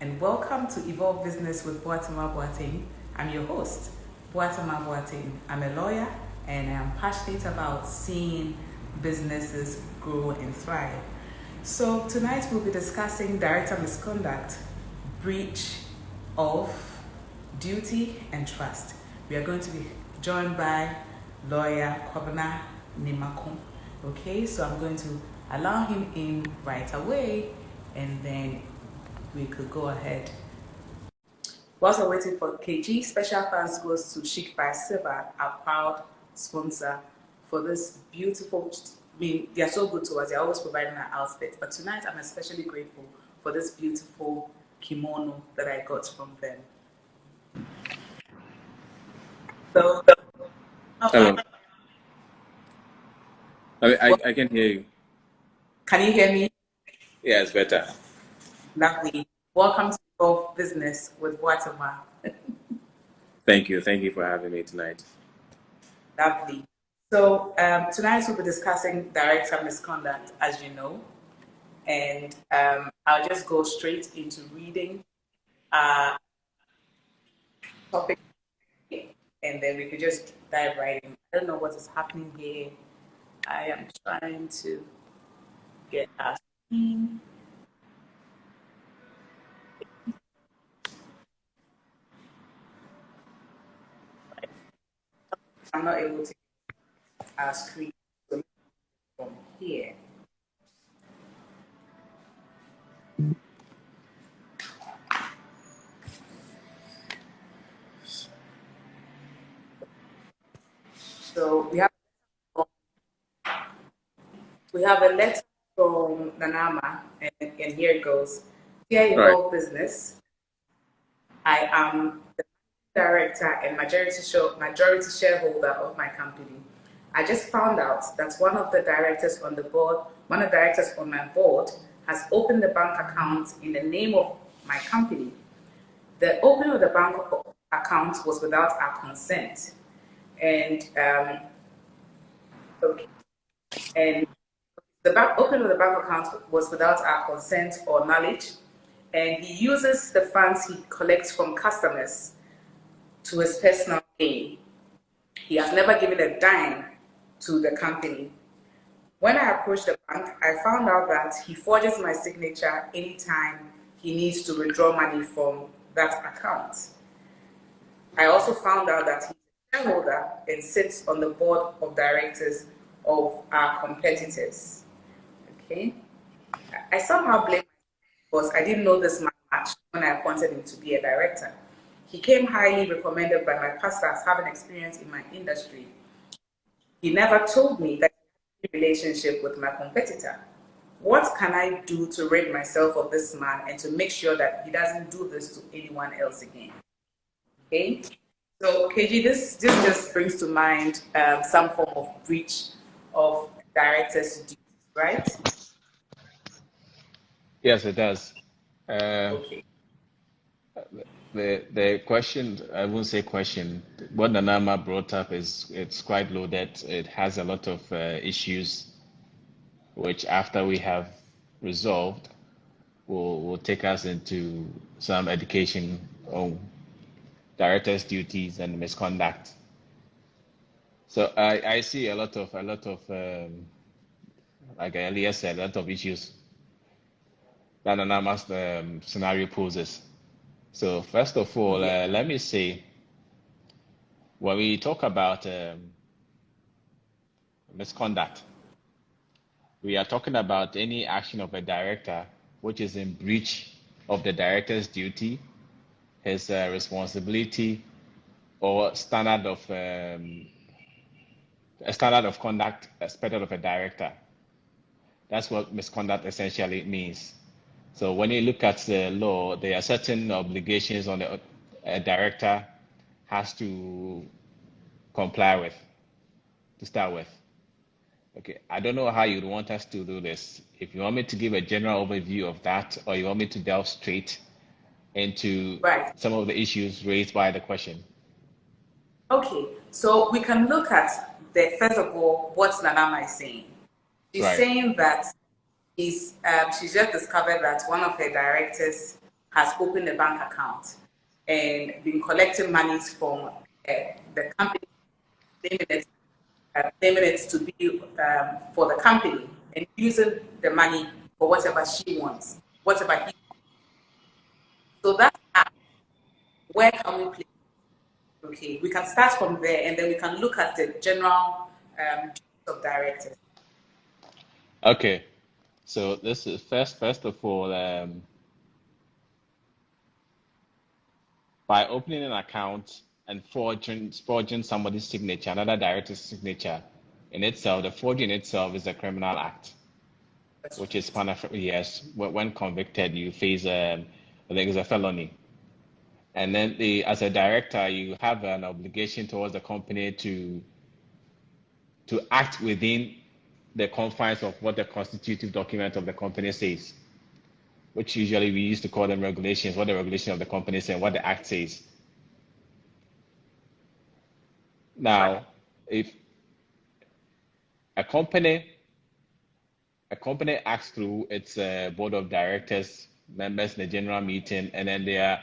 and welcome to Evolve Business with Boatema Boateng. I'm your host, Boatema Boateng. I'm a lawyer and I'm passionate about seeing businesses grow and thrive. So tonight we'll be discussing director misconduct, breach of duty and trust. We are going to be joined by lawyer Kwabena Nimakoh. Okay, so I'm going to allow him in right away and then we could go ahead. Whilst we're waiting for KG, special thanks goes to Chic by Silver, our proud sponsor for this beautiful, they are so good to us, they're always providing our outfits, but tonight I'm especially grateful for this beautiful kimono that I got from them. So, hello. I can hear you. Can you hear me? Yeah, it's better. Lovely. Welcome to Evolve Business with Boatema. Thank you. Thank you for having me tonight. Lovely. So tonight we'll be discussing director misconduct, as you know, and I'll just go straight into reading topic, and then we could just dive right in. I don't know what is happening here. I am trying to get our screen. I'm not able to get our screen from here. So we have a letter from Nanama, and here it goes. Dear Evolve Business, I am the director and majority shareholder of my company. I just found out that one of the directors on my board has opened the bank account in the name of my company. The opening of the bank account was without our consent, and the opening of the bank account was without our consent or knowledge, and he uses the funds he collects from customers to his personal gain. He has never given a dime to the company. When I approached the bank, I found out that he forges my signature anytime he needs to withdraw money from that account. I also found out that he's a shareholder and sits on the board of directors of our competitors. Okay, I somehow blame myself because I didn't know this man much when I appointed him to be a director. He came highly recommended by my pastor as having experience in my industry. He never told me that he had a relationship with my competitor. What can I do to rid myself of this man and to make sure that he doesn't do this to anyone else again? Okay, so KG, this just brings to mind some form of breach of director's duties, right? Yes, it does. Okay. The question, I won't say question, what Nanama brought up it's quite loaded. It has a lot of issues, which after we have resolved, will take us into some education on director's duties and misconduct. So I see a lot of like I earlier said, a lot of issues that Nanama's scenario poses. So first of all, let me say, when we talk about misconduct, we are talking about any action of a director which is in breach of the director's duty, his responsibility, or standard of a standard of conduct expected of a director. That's what misconduct essentially means. So when you look at the law, there are certain obligations on a director has to comply with, to start with. Okay, I don't know how you'd want us to do this. If you want me to give a general overview of that, or you want me to delve straight into some of the issues raised by the question. Okay, so we can look at first of all, what Nanama is saying. She's saying that she's just discovered that one of her directors has opened a bank account and been collecting monies from the company, naming it to be for the company and using the money for whatever she wants, whatever he wants. So that's where can we play? Okay, we can start from there and then we can look at the general duties of directors. Okay, so this is first of all, by opening an account and forging somebody's signature, another director's signature, in itself, the forging itself is a criminal act, which is yes, when convicted, you face I think it's a felony. And then as a director, you have an obligation towards the company to act within the confines of what the constitutive document of the company says, which usually we used to call them regulations, what the regulation of the company says and what the act says. Now, if a company acts through its board of directors, members in the general meeting, and then there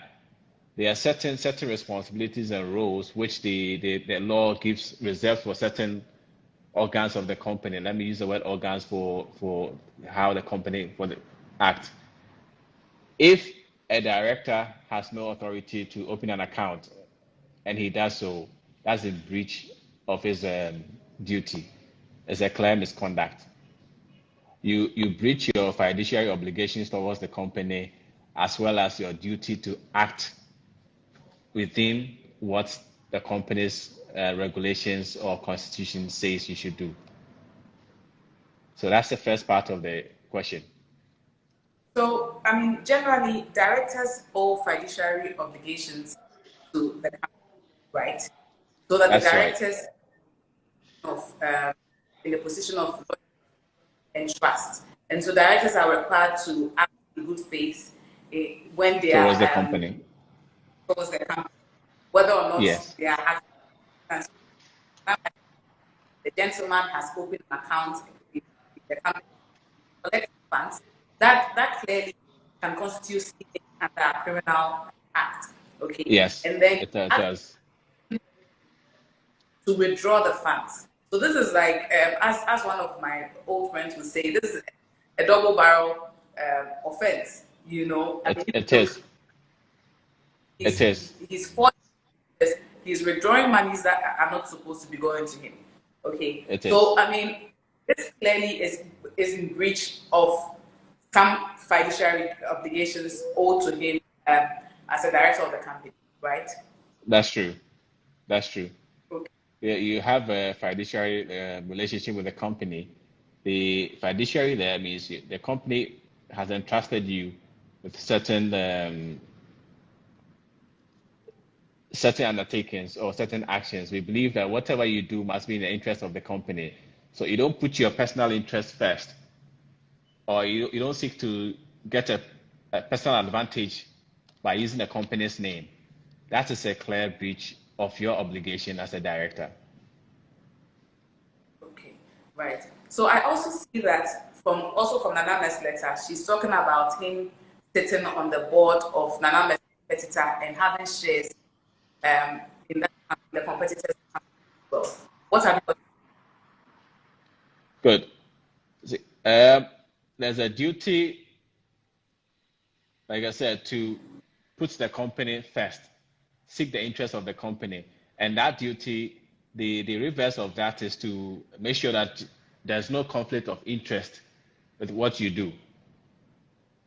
are certain responsibilities and roles which the law gives reserved for certain organs of the company. Let me use the word organs for how the company act. If a director has no authority to open an account and he does so, that's a breach of his duty. It's a clear misconduct. You breach your fiduciary obligations towards the company as well as your duty to act within what the company's regulations or constitution says you should do. So that's the first part of the question. So, I mean, generally, directors owe fiduciary obligations to the company, right? So that that's the directors of in the position of and trust, and so directors are required to act in good faith when they towards are the company. Towards the company, whether or not Yes. they are acting. The gentleman has opened an account in the company, collecting funds. That clearly can constitute stealing under a criminal act. Okay. Yes. And then it does. To withdraw the funds. So this is like, as one of my old friends would say, this is a double barrel offense. You know, It is. He's withdrawing monies that are not supposed to be going to him. Okay. So I mean, this clearly is in breach of some fiduciary obligations owed to him as a director of the company, right? That's true. Okay. Yeah, you have a fiduciary relationship with the company. The fiduciary there means the company has entrusted you with certain undertakings or certain actions. We believe that whatever you do must be in the interest of the company. So you don't put your personal interest first, or you don't seek to get a personal advantage by using the company's name. That is a clear breach of your obligation as a director. Okay, right. So I also see that from Naname's letter, she's talking about him sitting on the board of Naname's competitor and having shares in the competitor's company as well. What have you? Good. There's a duty, like I said, to put the company first, seek the interest of the company, and that duty, the reverse of that is to make sure that there's no conflict of interest with what you do.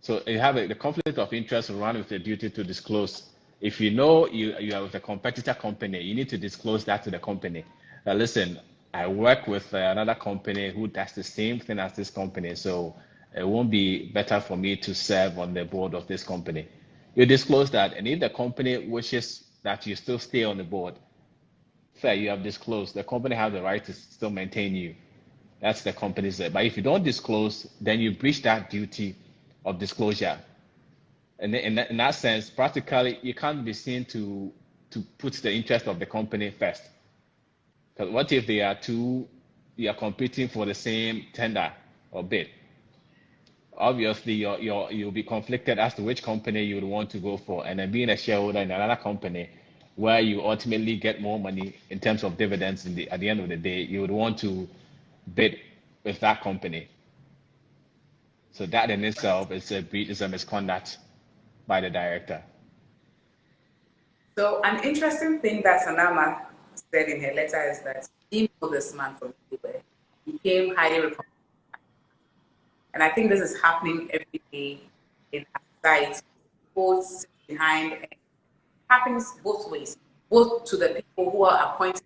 So you have the conflict of interest run with the duty to disclose. If you know you are with a competitor company, you need to disclose that to the company. Now listen, I work with another company who does the same thing as this company, so it won't be better for me to serve on the board of this company. You disclose that, and if the company wishes that you still stay on the board, fair, you have disclosed. The company has the right to still maintain you. That's the company's. But if you don't disclose, then you breach that duty of disclosure. And in that sense, practically, you can't be seen to put the interest of the company first. Because what if you are competing for the same tender or bid? obviously you'll be conflicted as to which company you would want to go for, and then being a shareholder in another company where you ultimately get more money in terms of dividends at the end of the day, you would want to bid with that company. So that in itself is a misconduct by the director. So an interesting thing that Sanama said in her letter is that he knew this man from everywhere. He came highly recommended. And I think this is happening every day in our society. People sit behind, and it happens both ways, both to the people who are appointed,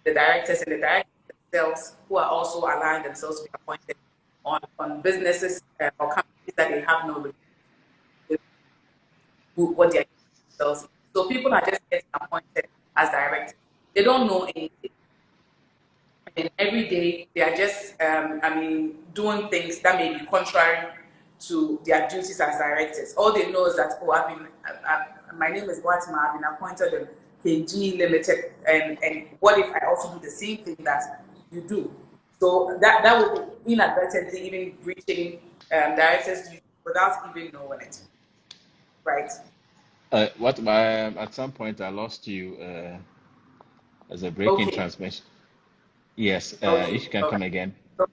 the directors, and the directors themselves who are also allowing themselves to be appointed on businesses or companies that they have no relationship with what they are themselves. So people are just getting appointed as directors. They don't know anything. And every day they are just, doing things that may be contrary to their duties as directors. All they know is that, oh, my name is Watima, I've been appointed in KG Limited, and what if I also do the same thing that you do? So that would be inadvertently even breaching directors' duties without even knowing it, right? At some point I lost you as a breaking Okay, transmission. Yes, okay, if you can all come right. again. So,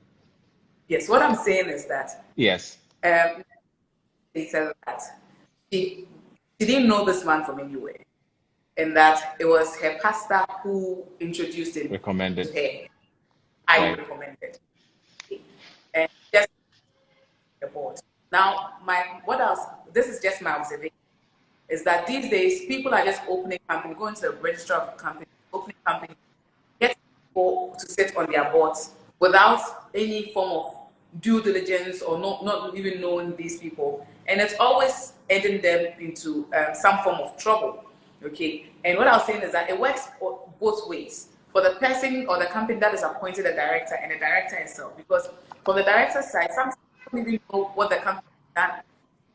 yes, what I'm saying is that Yes, um, they said that she didn't know this man from anywhere, and that it was her pastor who introduced him to recommended. her. I Right. recommended, and just the board. Now, what else? This is just my observation. Is that these days people are just opening company, going to the register of companies, opening companies, get people to sit on their boards without any form of due diligence or not even knowing these people, and it's always ending them into some form of trouble. Okay, and what I was saying is that it works both ways for the person or the company that is appointed a director and the director itself, because from the director's side, some don't even know what the company has done,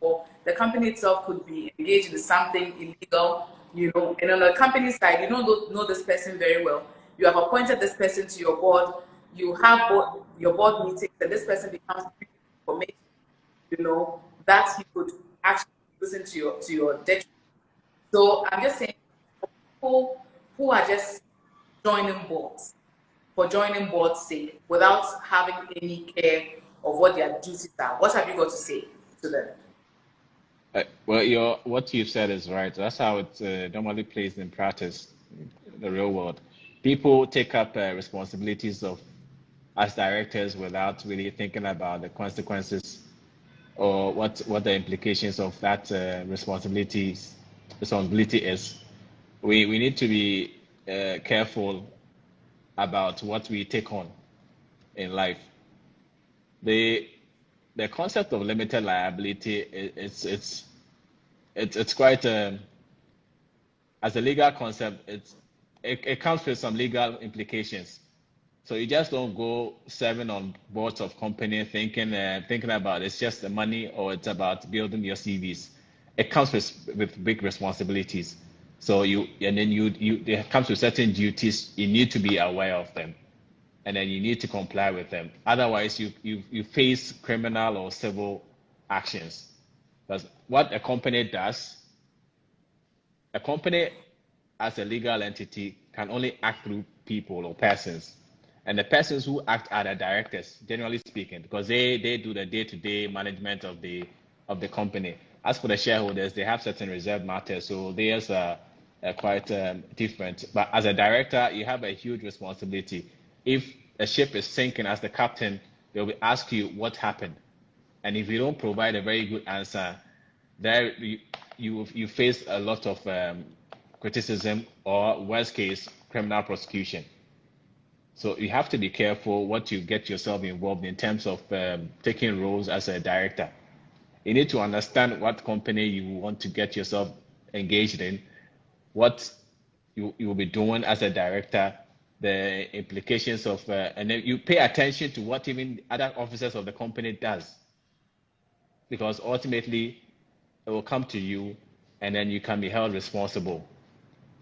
or the company itself could be engaged in something illegal, and on the company side, you don't know this person very well. You have appointed this person to your board, you have your board meetings, and this person becomes information, that he could actually listen to your detriment. So I'm just saying, for people who are just joining boards for joining board's sake without having any care of what their duties are, what have you got to say to them? Well, what you've said is right. That's how it normally plays in practice, in the real world. People take up responsibilities as directors without really thinking about the consequences or what the implications of that responsibility is. We need to be careful about what we take on in life. The concept of limited liability it's quite as a legal concept. It comes with some legal implications. So you just don't go serving on boards of company thinking about it's just the money or it's about building your CVs. It comes with big responsibilities. So it comes with certain duties. You need to be aware of them, and then you need to comply with them. Otherwise, you face criminal or civil actions. Because what a company as a legal entity can only act through people or persons. And the persons who act are the directors, generally speaking, because they do the day-to-day management of the company. As for the shareholders, they have certain reserved matters, so theirs are quite different. But as a director, you have a huge responsibility. If a ship is sinking, as the captain, they'll ask you what happened. And if you don't provide a very good answer, there you face a lot of criticism or worst case criminal prosecution. So you have to be careful what you get yourself involved in terms of taking roles as a director. You need to understand what company you want to get yourself engaged in, what you will be doing as a director, the implications of, and then you pay attention to what even other officers of the company does, because ultimately it will come to you, and then you can be held responsible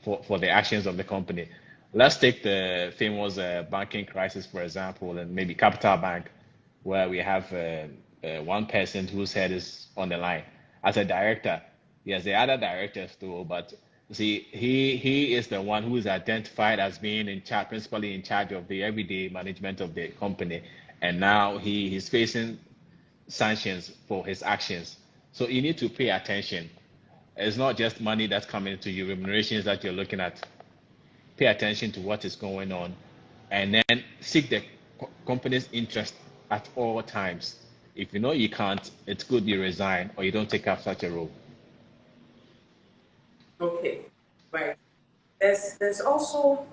for the actions of the company. Let's take the famous banking crisis, for example, and maybe Capital Bank, where we have one person whose head is on the line. As a director, he has the other directors too, but see, he is the one who is identified as being in charge, principally in charge of the everyday management of the company, and now he's facing sanctions for his actions. So you need to pay attention. It's not just money that's coming to you, remunerations that you're looking at. Pay attention to what is going on, and then seek the company's interest at all times. If you know you can't, it's good you resign or you don't take up such a role. Okay, right. There's also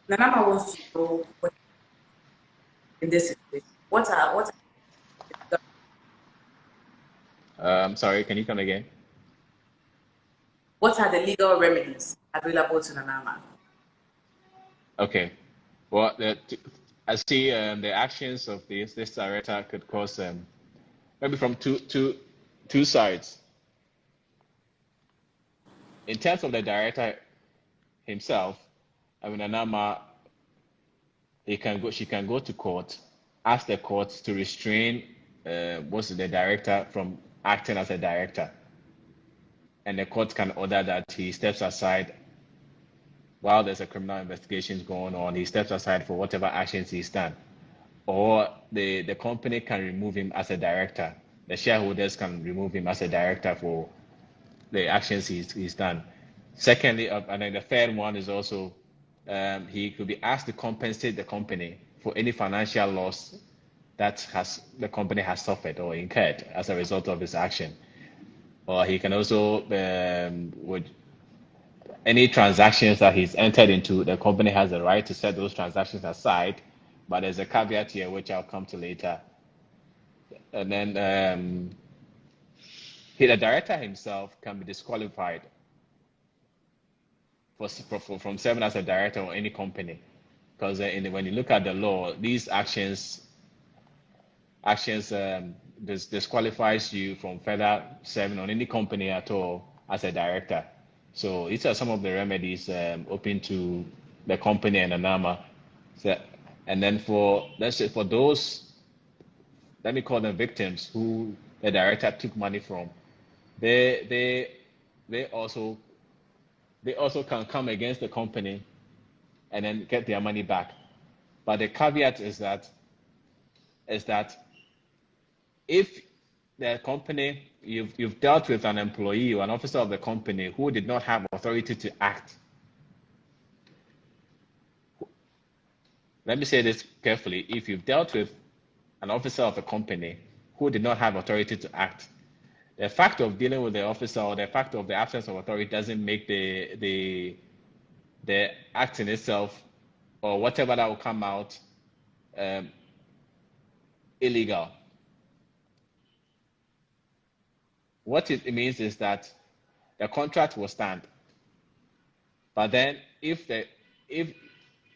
Nanama wants to know what in this situation. What Sorry, can you come again? what are the legal remedies available to Nanama? Okay. Well, I see the actions of this director could cause maybe from two sides. In terms of the director himself, I mean, Anama, she can go to court, ask the court to restrain the director from acting as a director, and the court can order that he steps aside while there's a criminal investigation going on. He steps aside for whatever actions he's done, or the company can remove him as a director. The shareholders can remove him as a director for the actions he's done. Secondly, and then the third one is also he could be asked to compensate the company for any financial loss that the company has suffered or incurred as a result of his action. Or he can also, with any transactions that he's entered into, the company has the right to set those transactions aside. But there's a caveat here, which I'll come to later. And then the director himself can be disqualified from serving as a director of any company, because when you look at the law, these actions disqualifies you from further serving on any company at all as a director. So these are some of the remedies open to the company and Anama. So, and then for those, let me call them victims, who the director took money from, they also can come against the company and then get their money back. But the caveat is that if the company, you've dealt with an employee or an officer of the company who did not have authority to act. Let me say this carefully. If you've dealt with an officer of a company who did not have authority to act, the fact of dealing with the officer or the fact of the absence of authority doesn't make the act in itself or whatever that will come out illegal. What it means is that the contract will stand. But then if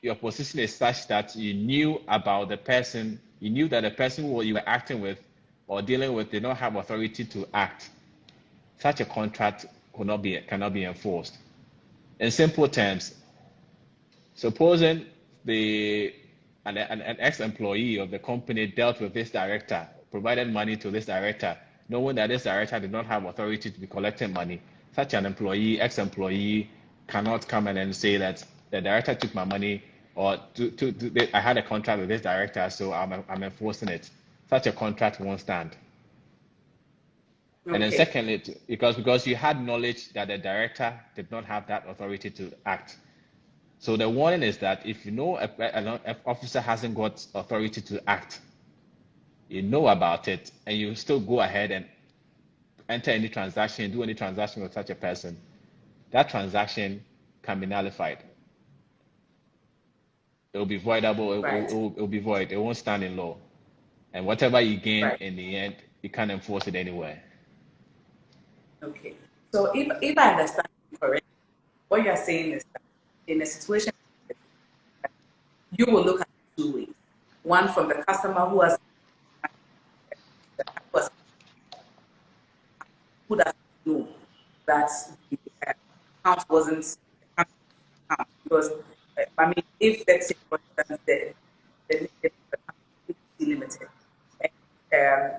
your position is such that you knew about the person, you knew that the person who you were acting with or dealing with did not have authority to act, such a contract cannot be enforced. In simple terms, supposing an ex-employee of the company dealt with this director, provided money to this director, knowing that this director did not have authority to be collecting money, such an ex-employee cannot come in and say that the director took my money, or I had a contract with this director, so I'm enforcing it. Such a contract won't stand. Okay. And then secondly, because you had knowledge that the director did not have that authority to act. So the warning is that if you know an officer hasn't got authority to act, you know about it, and you still go ahead and enter any transaction, do any transaction with such a person, that transaction can be nullified. It will be voidable. It will be void. It won't stand in law. And whatever you gain in the end, you can't enforce it anywhere. Okay. So if I understand you correctly, what you're saying is that in a situation, you will look at it two ways. One, from the customer who doesn't know that the account wasn't the account, because I mean, if let's say for instance the account is limited,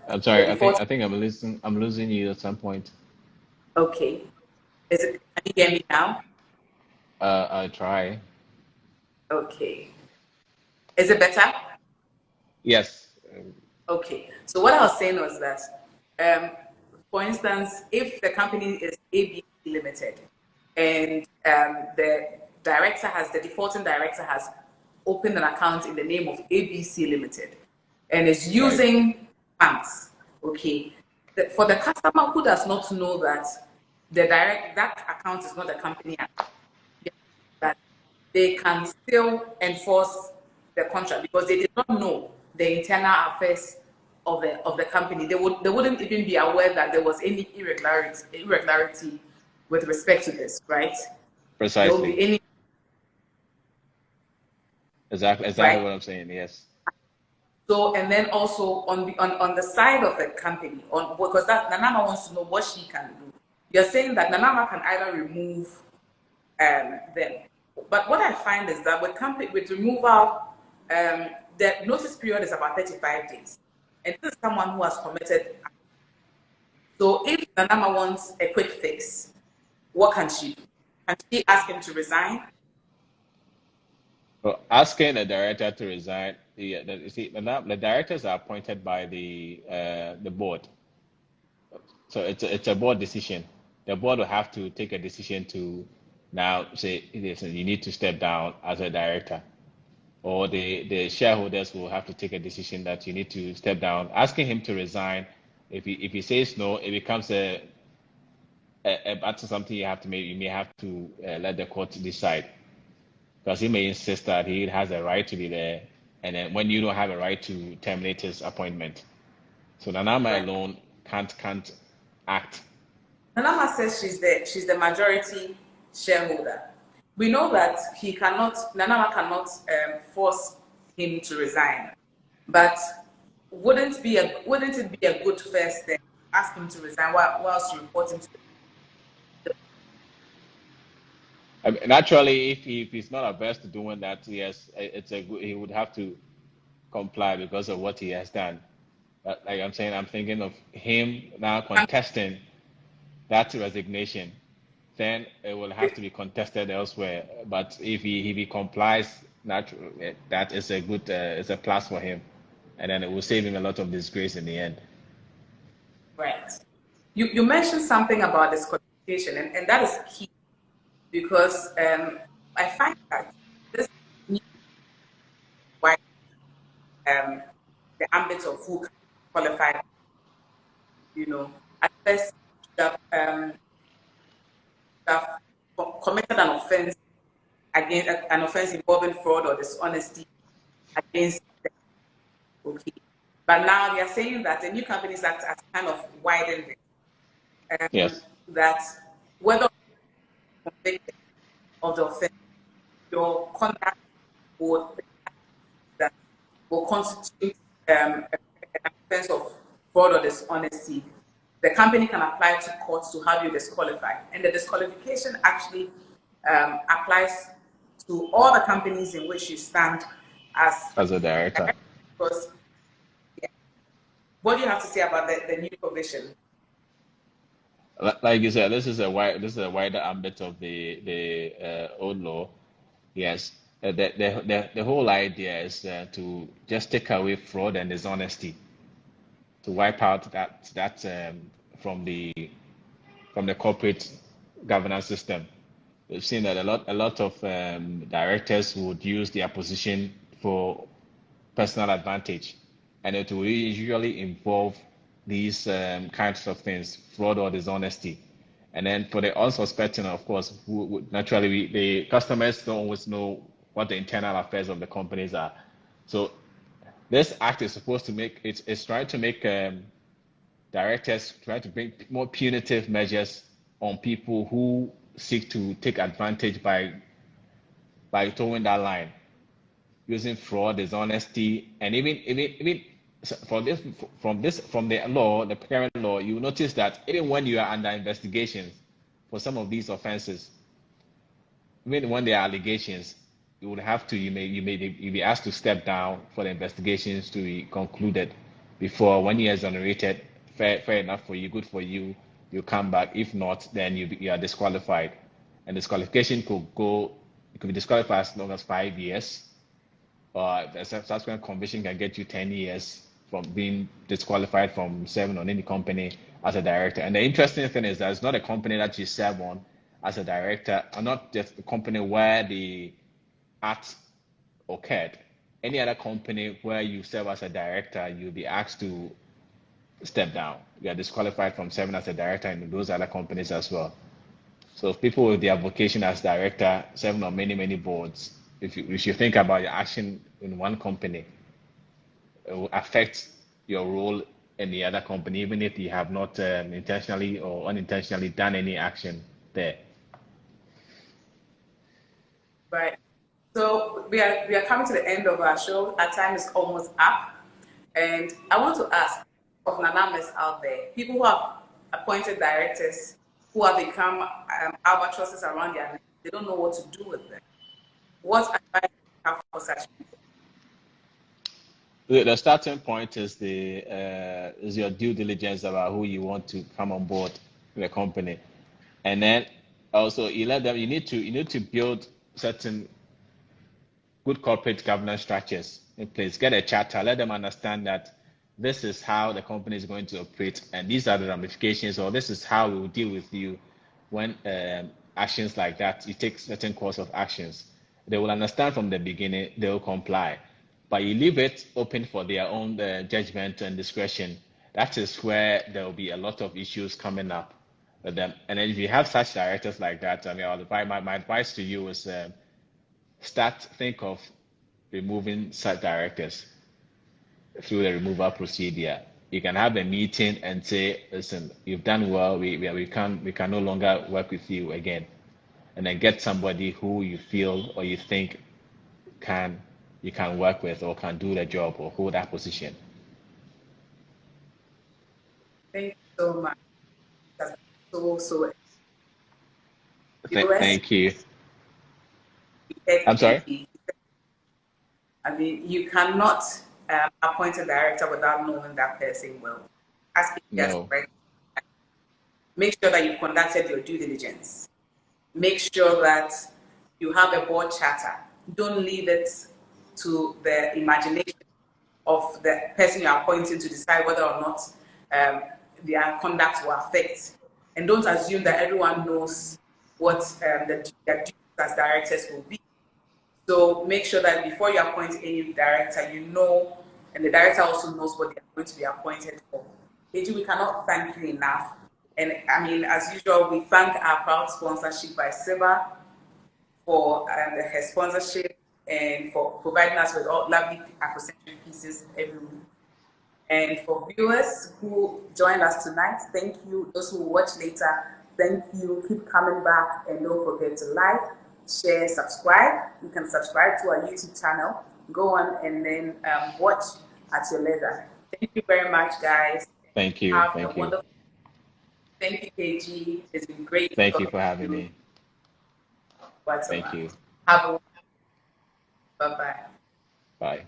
I'm the sorry. default. I think I'm losing you at some point. Okay. Can you hear me now? I try. Okay. Is it better? Yes. Okay. So what I was saying was that, for instance, if the company is ABC Limited and the defaulting director has opened an account in the name of ABC Limited and is Right. using funds, okay, for the customer who does not know that that account is not a company account, that they can still enforce the contract because they did not know the internal affairs of the company. They wouldn't even be aware that there was any irregularity with respect to this, right? There will Precisely. be any Exactly right. what I'm saying. Yes. So and then also on the side of the company, on because that Nanama wants to know what she can do. You're saying that Nanama can either remove them. But what I find is that with removal, the notice period is about 35 days. And this is someone who has committed. So if Nanama wants a quick fix, what can she do? Can she ask him to resign? So asking the director to resign, you see, the directors are appointed by the board. So it's a board decision. The board will have to take a decision to now say, listen, you need to step down as a director, or the shareholders will have to take a decision that you need to step down. Asking him to resign, if he says no, it becomes that's something you may have to let the court decide, because he may insist that he has a right to be there, and then when you don't have a right to terminate his appointment. So Nanama Right. alone can't act. Nanama says she's the majority shareholder. We know that Nanama cannot force him to resign. But wouldn't it be a good first step? Ask him to resign whilst reporting to the Naturally, if he's not averse to doing that, yes, he would have to comply because of what he has done. But like I'm saying, I'm thinking of him now contesting that resignation. Then it will have to be contested elsewhere. But if he complies, that is a good it's a plus for him, and then it will save him a lot of disgrace in the end. right. You mentioned something about disqualification, and that is key because I find that this new wide the ambit of who can qualify, at first you have committed an offense against an offense involving fraud or dishonesty against them. Okay. But now they are saying that the New Companies Act has kind of widened it, Yes. that whether convicted of the offense, your conduct would that will constitute an offense of fraud or dishonesty. The company can apply to courts to have you disqualified, and the disqualification actually applies to all the companies in which you stand as As a director. director. Because yeah, what do you have to say about the new provision? Like you said, this is a wider ambit of the old law. Yes, the whole idea is to just take away fraud and dishonesty, to wipe out that from the corporate governance system. We've seen that a lot of directors would use their position for personal advantage, and it will usually involve these kinds of things, fraud or dishonesty. And then for the unsuspecting, of course, naturally the customers don't always know what the internal affairs of the companies are. So this act is supposed to make it's trying to make directors try to bring more punitive measures on people who seek to take advantage by towing that line, using fraud, dishonesty, and even for this from the law, the current law, you notice that even when you are under investigations for some of these offenses, even when there are allegations, you would have to you may be asked to step down for the investigations to be concluded. before. When you're exonerated, fair enough for you, good for you. You come back. If not, then you are disqualified. And disqualification it could be disqualified as long as 5 years. Or a subsequent conviction can get you 10 years from being disqualified from serving on any company as a director. And the interesting thing is that it's not a company that you serve on as a director, or not just the company where the act occurred. Any other company where you serve as a director, you'll be asked to step down. You are disqualified from serving as a director in those other companies as well. So people with their vocation as director, serving on many boards, if you think about your action in one company, it will affect your role in the other company, even if you have not intentionally or unintentionally done any action there. Right. So we are coming to the end of our show. Our time is almost up, and I want to ask of Nanamas out there, people who have appointed directors who have become albatrosses around their neck, they don't know what to do with them. What advice do you have for such people? The starting point is is your due diligence about who you want to come on board the company, and then also you need to build certain good corporate governance structures in place. Get a charter, let them understand that this is how the company is going to operate, and these are the ramifications, or this is how we will deal with you when actions like that, you take certain course of actions. They will understand from the beginning, they will comply. But you leave it open for their own judgment and discretion. That is where there will be a lot of issues coming up with them. And then if you have such directors like that, I mean, my advice to you is think of removing such directors through the removal procedure. You can have a meeting and say, listen, you've done well, we can no longer work with you again. And then get somebody who you feel or you think you can work with or can do the job or hold that position. Thank you so much. That's so Thank you. I'm sorry? I mean, you cannot appoint a director without knowing that person well. No. Right? Make sure that you've conducted your due diligence. Make sure that you have a board charter. Don't leave it to the imagination of the person you're appointing to decide whether or not their conduct will affect. And don't assume that everyone knows what their duties as directors will be. So make sure that before you appoint any director, you know, and the director also knows what they are going to be appointed for. AG, we cannot thank you enough. And I mean, as usual, we thank our proud sponsorship by SIBA for her sponsorship and for providing us with all lovely Afrocentric pieces every week. And for viewers who joined us tonight, thank you. Those who will watch later, thank you. Keep coming back, and don't forget to like, share, subscribe. You can subscribe to our YouTube channel. Go on and then watch at your leisure. Thank you very much, guys. Thank you. Thank you. Thank you, KG. It's been great. Thank you for having me. Whatsoever. Thank you. Have a bye-bye. Bye.